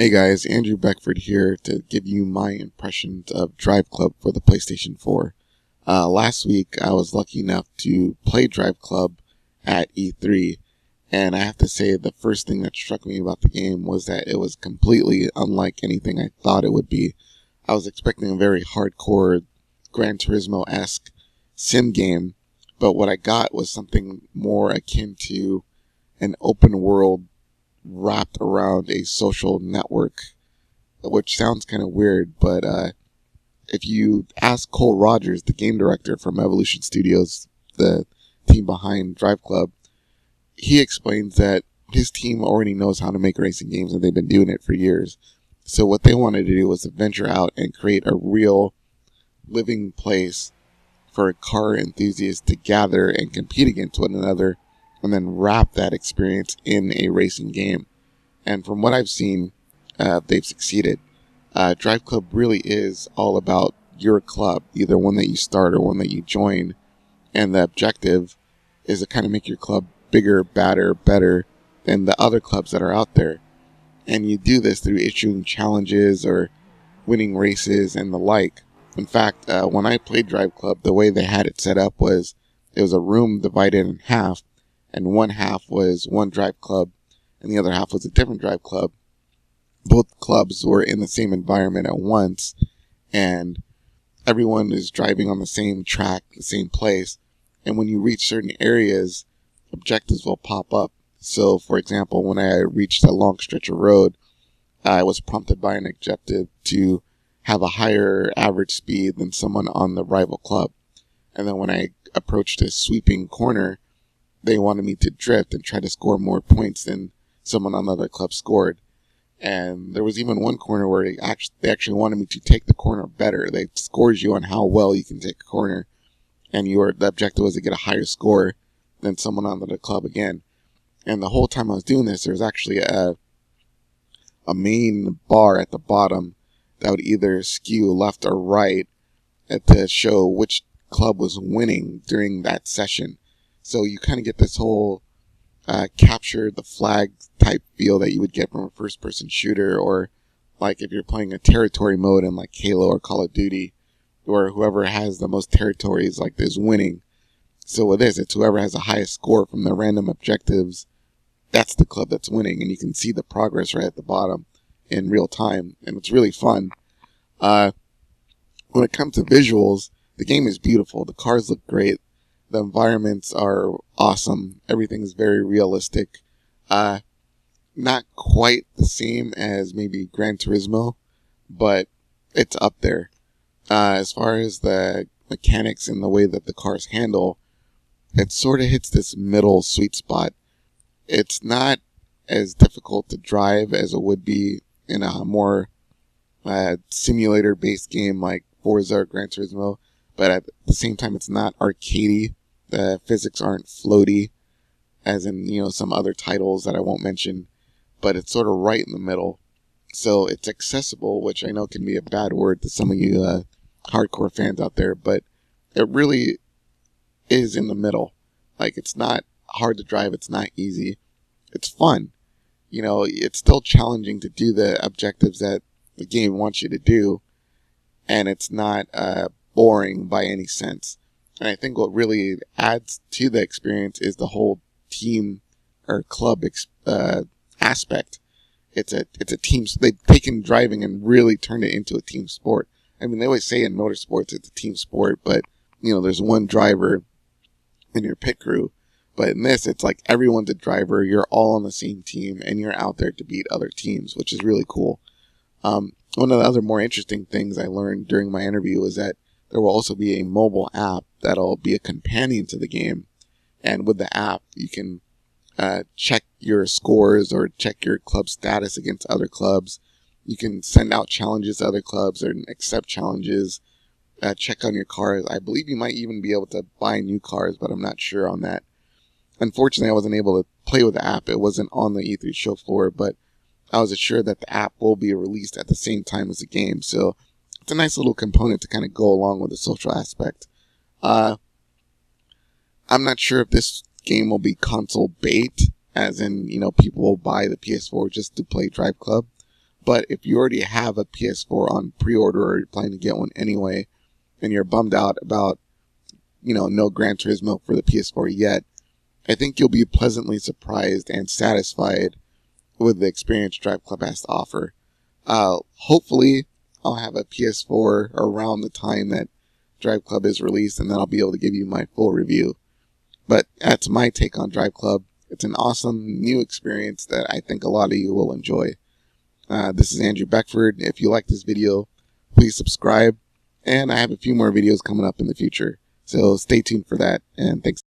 Hey guys, Andrew Beckford here to give you my impressions of Drive Club for the PlayStation 4. Last week I was lucky enough to play Drive Club at E3, and I have to say the first thing that struck me about the game was that it was completely unlike anything I thought it would be. I was expecting a very hardcore Gran Turismo-esque sim game, but what I got was something more akin to an open world wrapped around a social network, which sounds kind of weird, but if you ask Cole Rogers, the game director from Evolution Studios, the team behind Drive Club, he explains that his team already knows how to make racing games and they've been doing it for years. So what they wanted to do was to venture out and create a real living place for car enthusiasts to gather and compete against one another and then wrap that experience in a racing game. And from what I've seen, they've succeeded. Drive Club really is all about your club, either one that you start or one that you join. And the objective is to kind of make your club bigger, badder, better than the other clubs that are out there. And you do this through issuing challenges or winning races and the like. In fact, when I played Drive Club, the way they had it set up was it was a room divided in half, and one half was one Drive Club, and the other half was a different Drive Club. Both clubs were in the same environment at once, and everyone is driving on the same track, the same place, and when you reach certain areas, objectives will pop up. So, for example, when I reached a long stretch of road, I was prompted by an objective to have a higher average speed than someone on the rival club. And then when I approached a sweeping corner, they wanted me to drift and try to score more points than someone on the other club scored. And there was even one corner where they actually wanted me to take the corner better. They scores you on how well you can take a corner, and the objective was to get a higher score than someone on the other club again. And the whole time I was doing this, there was actually a main bar at the bottom that would either skew left or right to show which club was winning during that session. So you kind of get this whole capture the flag type feel that you would get from a first person shooter, or like if you're playing a territory mode in like Halo or Call of Duty, or whoever has the most territories like is winning. So with this, it's whoever has the highest score from the random objectives, that's the club that's winning, and you can see the progress right at the bottom in real time, and it's really fun. When it comes to visuals, the game is beautiful. The cars look great. The environments are awesome. Everything is very realistic. Not quite the same as maybe Gran Turismo, but it's up there. As far as the mechanics and the way that the cars handle, it sort of hits this middle sweet spot. It's not as difficult to drive as it would be in a more simulator-based game like Forza or Gran Turismo, but at the same time, it's not arcadey. The physics aren't floaty, as in, some other titles that I won't mention, but it's sort of right in the middle. So it's accessible, which I know can be a bad word to some of you hardcore fans out there, but it really is in the middle. Like, it's not hard to drive, it's not easy. It's fun. It's still challenging to do the objectives that the game wants you to do, and it's not boring by any sense. And I think what really adds to the experience is the whole team or club aspect. It's a team. They've taken driving and really turned it into a team sport. I mean, they always say in motorsports it's a team sport, but there's one driver in your pit crew. But in this, it's like everyone's a driver. You're all on the same team, and you're out there to beat other teams, which is really cool. One of the other more interesting things I learned during my interview was that there will also be a mobile app that'll be a companion to the game. And with the app, you can check your scores or check your club status against other clubs. You can send out challenges to other clubs or accept challenges, check on your cars. I believe you might even be able to buy new cars, but I'm not sure on that. Unfortunately, I wasn't able to play with the app. It wasn't on the E3 show floor, but I was assured that the app will be released at the same time as the game. So it's a nice little component to kind of go along with the social aspect. I'm not sure if this game will be console bait, as in, people will buy the PS4 just to play Drive Club. But if you already have a PS4 on pre-order or you're planning to get one anyway, and you're bummed out about, no Gran Turismo for the PS4 yet, I think you'll be pleasantly surprised and satisfied with the experience Drive Club has to offer. Hopefully, I'll have a PS4 around the time that Drive Club is released, and then I'll be able to give you my full review. But that's my take on Drive Club. It's an awesome new experience that I think a lot of you will enjoy. This is Andrew Beckford. If you like this video, please subscribe. And I have a few more videos coming up in the future. So stay tuned for that. And thanks.